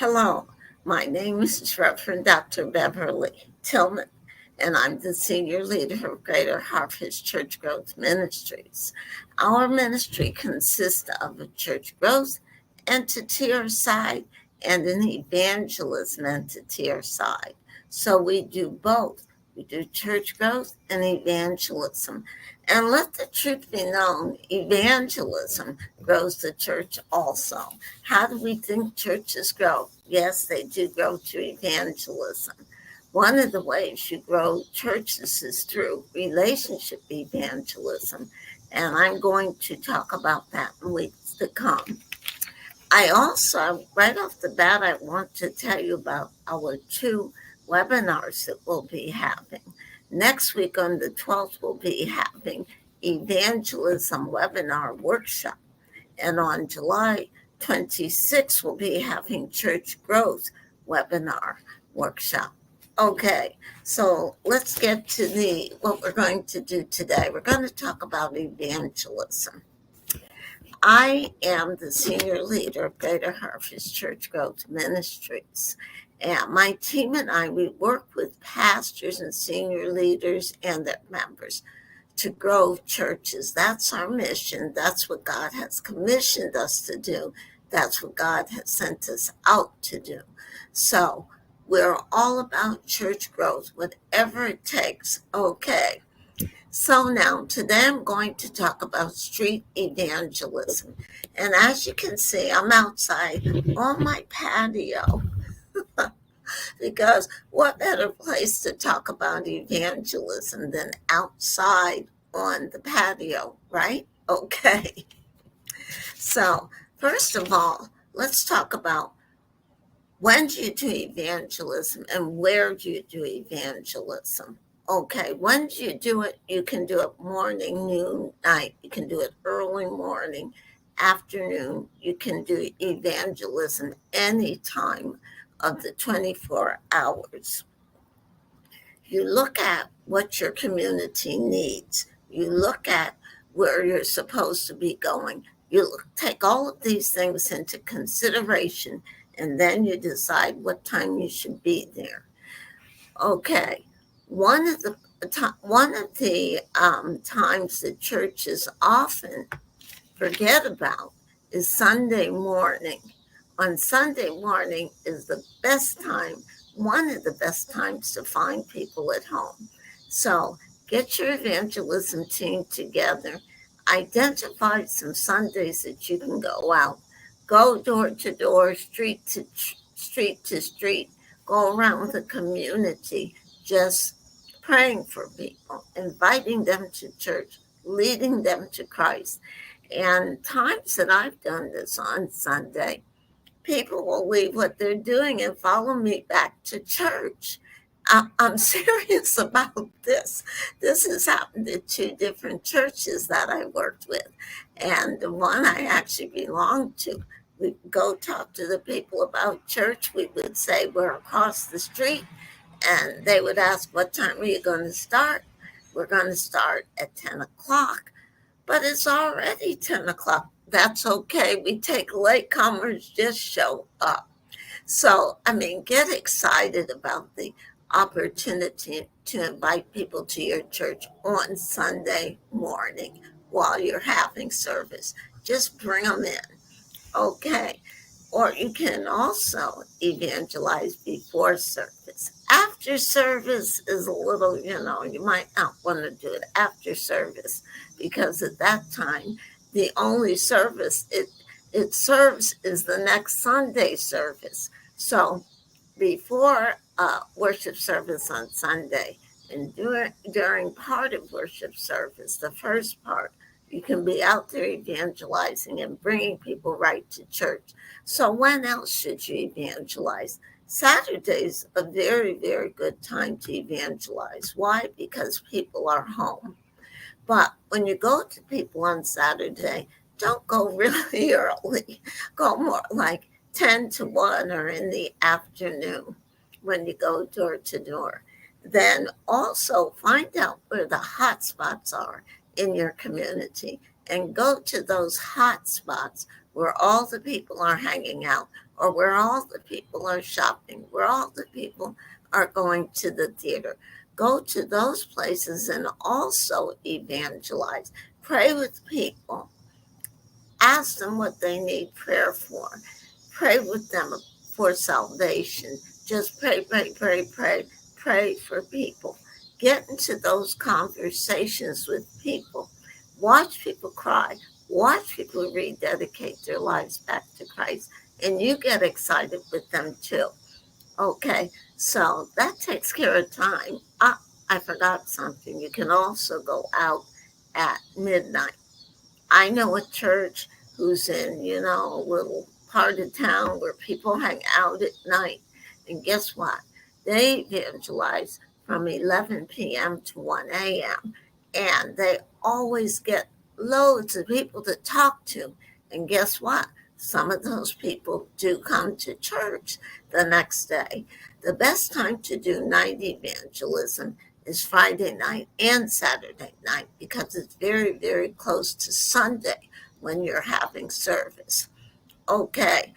Hello, my name is Reverend Dr. Beverly Tillman, and I'm the senior leader of Greater Harvest Church Growth Ministries. Our ministry consists of a church growth entity or side and an evangelism entity or side. So we do both. We do church growth and evangelism. And let the truth be known, evangelism grows the church also. How do we think churches grow? Yes, they do grow through evangelism. One of the ways you grow churches is through relationship evangelism, and I'm going to talk about that in weeks to come. I also, right off the bat, I want to tell you about our two webinars that we'll be having. Next week on the 12th, we'll be having evangelism webinar workshop. And on July 26th, we'll be having church growth webinar workshop. Okay, so let's get to what we're going to do today. We're going to talk about evangelism. I am the senior leader of Greater Harvest Church Growth Ministries. And my team and I, we work with pastors and senior leaders and their members to grow churches. That's our mission. That's what God has commissioned us to do. That's what God has sent us out to do. So we're all about church growth, whatever it takes. Okay. So now, today I'm going to talk about street evangelism. And as you can see, I'm outside on my patio because what better place to talk about evangelism than outside on the patio, right? Okay. So, first of all, let's talk about when do you do evangelism and where do you do evangelism? Okay, when do you do it? You can do it morning, noon, night. You can do it early morning, afternoon. You can do evangelism any time of the 24 hours. You look at what your community needs. You look at where you're supposed to be going. You take all of these things into consideration, and then you decide what time you should be there. Okay, one of the times that churches often forget about is Sunday morning. On Sunday morning is the best time, one of the best times to find people at home. So get your evangelism team together, identify some Sundays that you can go out, go door to door, street to street, go around the community, just praying for people, inviting them to church, leading them to Christ. And times that I've done this on Sunday, people will leave what they're doing and follow me back to church. I'm serious about this. This has happened at two different churches that I worked with. And the one I actually belonged to, we'd go talk to the people about church. We would say we're across the street, and they would ask, what time are you going to start? We're going to start at 10 o'clock, but it's already 10 o'clock. That's okay. We take latecomers, just show up. So, get excited about the opportunity to invite people to your church on Sunday morning while you're having service. Just bring them in. Okay. Or you can also evangelize before service. After service is a little, you might not want to do it after service because at that time, the only service it serves is the next Sunday service. So before worship service on Sunday and during part of worship service, the first part, you can be out there evangelizing and bringing people right to church. So when else should you evangelize? Saturday's a very, very good time to evangelize. Why? Because people are home. But when you go to people on Saturday, don't go really early. Go more like 10 to 1 or in the afternoon when you go door to door. Then also find out where the hot spots are in your community and go to those hot spots where all the people are hanging out, or where all the people are shopping, where all the people are going to the theater. Go to those places and also evangelize. Pray with people. Ask them what they need prayer for. Pray with them for salvation. Just pray, pray, pray, pray, pray for people. Get into those conversations with people. Watch people cry. Watch people rededicate their lives back to Christ. And you get excited with them too. Okay, so that takes care of time. I forgot something. You can also go out at midnight. I know a church who's in, a little part of town where people hang out at night. And guess what? They evangelize from 11 p.m. to 1 a.m. And they always get loads of people to talk to. And guess what? Some of those people do come to church the next day. The best time to do night evangelism is Friday night and Saturday night because it's very, very close to Sunday when you're having service. Okay.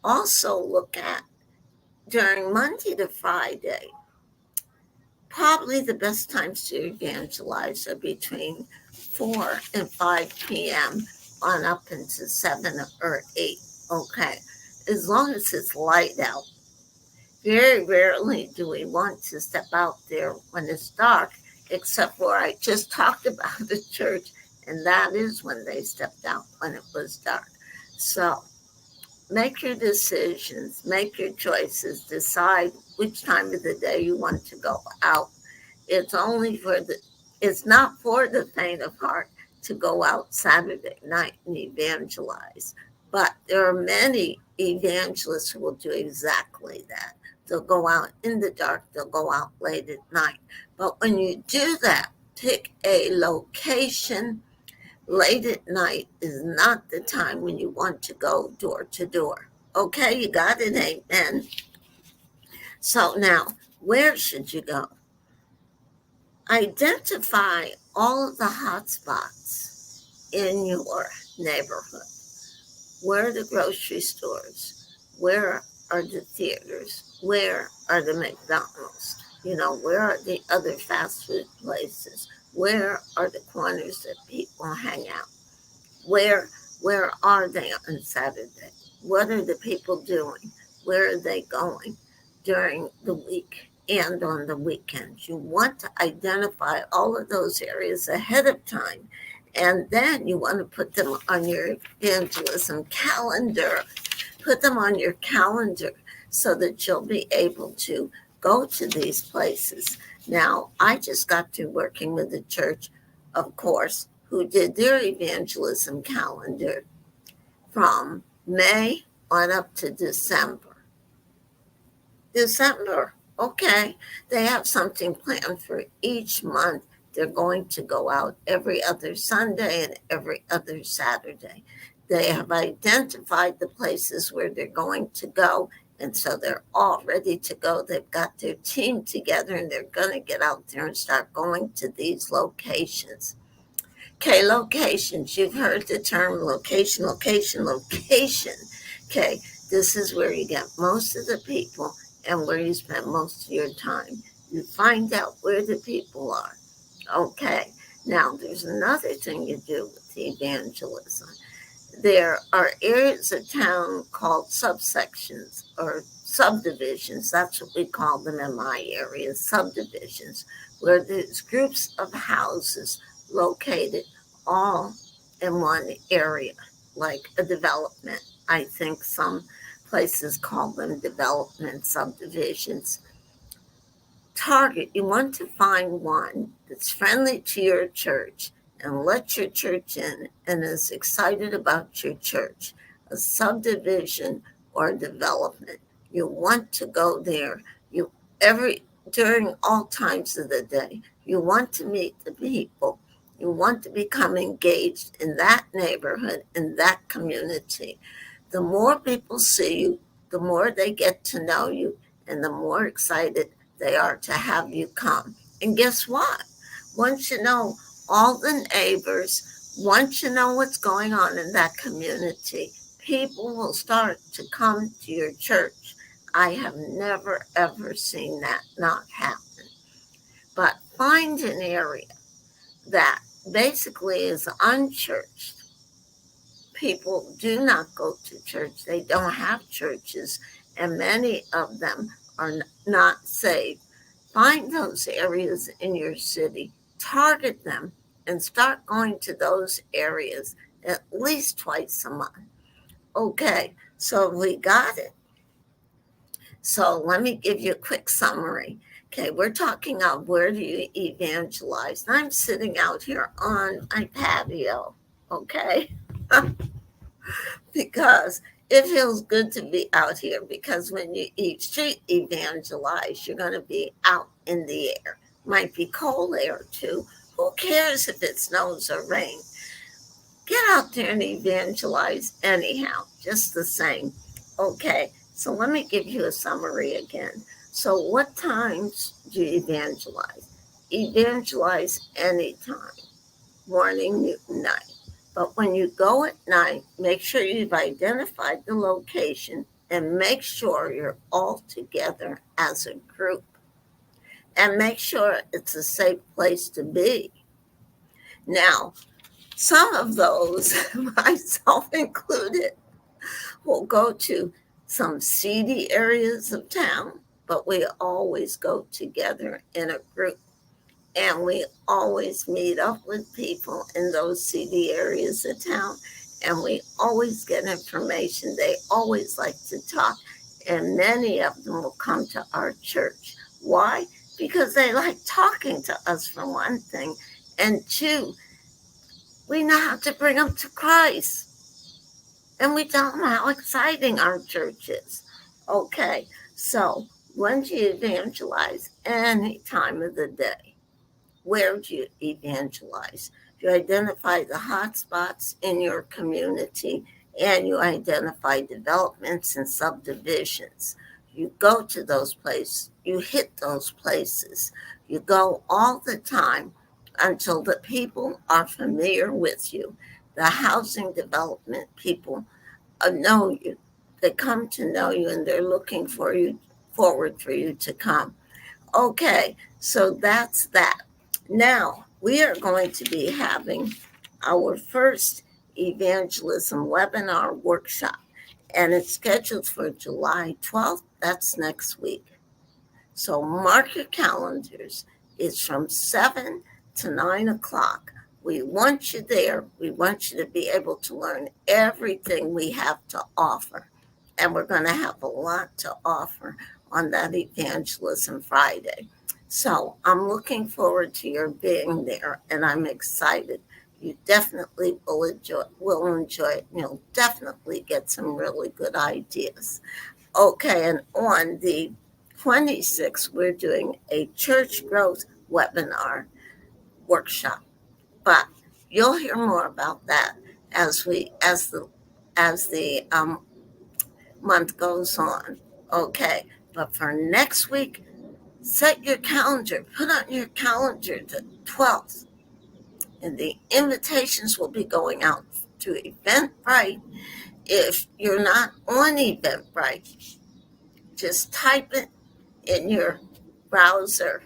Also look at during Monday to Friday, probably the best times to evangelize are between 4 and 5 p.m. on up into 7 or 8. Okay. As long as it's light out. Very rarely do we want to step out there when it's dark, except where I just talked about the church, and that is when they stepped out when it was dark. So make your decisions, make your choices, decide which time of the day you want to go out. It's not for the faint of heart to go out Saturday night and evangelize. But there are many evangelists who will do exactly that. They'll go out in the dark, they'll go out late at night. But when you do that, pick a location. Late at night is not the time when you want to go door to door. Okay, you got it, amen. So now, where should you go? Identify all of the hot spots in your neighborhood. Where are the grocery stores? Where are the theaters? Where are the McDonald's? Where are the other fast food places? Where are the corners that people hang out? Where are they on Saturday? What are the people doing? Where are they going during the week and on the weekends? You want to identify all of those areas ahead of time. And then you want to put them on your evangelism calendar. Put them on your calendar so that you'll be able to go to these places. Now, I just got through working with the church, of course, who did their evangelism calendar from May on up to December. Okay. They have something planned for each month. They're going to go out every other Sunday and every other Saturday. They have identified the places where they're going to go, and so they're all ready to go. They've got their team together, and they're going to get out there and start going to these locations. Okay, locations. You've heard the term location. Okay, this is where you get most of the people and where you spend most of your time. You find out where the people are. Okay, now there's another thing you do with evangelism. There are areas of town called subsections or subdivisions. That's what we call them in my area, subdivisions, where there's groups of houses located all in one area, like a development. I think some places call them development subdivisions. You want to find one that's friendly to your church and let your church in and is excited about your church. A subdivision or development. You want to go there. During all times of the day, you want to meet the people. You want to become engaged in that neighborhood, in that community. The more people see you, the more they get to know you, and the more excited they are to have you come. And guess what? Once you know all the neighbors, once you know what's going on in that community, people will start to come to your church. I have never, ever seen that not happen. But find an area that basically is unchurched. People do not go to church, they don't have churches, and many of them are not saved. Find those areas in your city, target them, and start going to those areas at least twice a month. Okay, so we got it. So let me give you a quick summary. Okay, we're talking about where do you evangelize. I'm sitting out here on my patio, okay? Because it feels good to be out here, because when you eat street evangelize, you're going to be out in the air. Might be cold air too. Who cares if it snows or rains? Get out there and evangelize anyhow, just the same. Okay, so let me give you a summary again. So what times do you evangelize? Evangelize anytime, morning, noon, night. But when you go at night, make sure you've identified the location and make sure you're all together as a group. And make sure it's a safe place to be. Now, some of those, myself included, will go to some seedy areas of town, but we always go together in a group. And we always meet up with people in those seedy areas of town. And we always get information. They always like to talk. And many of them will come to our church. Why? Because they like talking to us, for one thing. And two, we know how to bring them to Christ. And we tell them how exciting our church is. Okay, so when do you evangelize? Any time of the day. Where do you evangelize? You identify the hot spots in your community, and you identify developments and subdivisions. You go to those places. You hit those places. You go all the time until the people are familiar with you. The housing development people know you. They come to know you, and they're looking for you, forward for you to come. Okay, so that's that. Now, we are going to be having our first evangelism webinar workshop, and it's scheduled for July 12th. That's next week. So mark your calendars. It's from 7 to 9 o'clock. We want you there. We want you to be able to learn everything we have to offer. And we're going to have a lot to offer on that Evangelism Friday. So I'm looking forward to your being there, and I'm excited. You definitely will enjoy it. You'll definitely get some really good ideas. Okay, and on the 26th, we're doing a church growth webinar workshop. But you'll hear more about that as the month goes on. Okay, but for next week, set your calendar. Put on your calendar the 12th, and the invitations will be going out to Eventbrite. If you're not on Eventbrite, just type it in your browser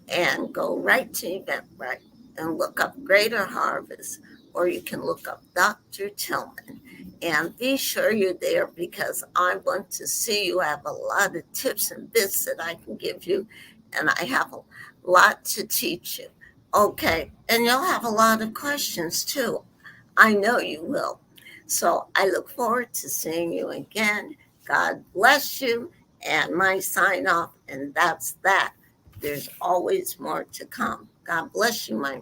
and go right to Eventbrite and look up Greater Harvest, or you can look up Dr. Tillman. And be sure you're there, because I want to see you. I have a lot of tips and bits that I can give you, and I have a lot to teach you. Okay, and you'll have a lot of questions too. I know you will. So I look forward to seeing you again. God bless you. And my sign off, and that's that. There's always more to come. God bless you, my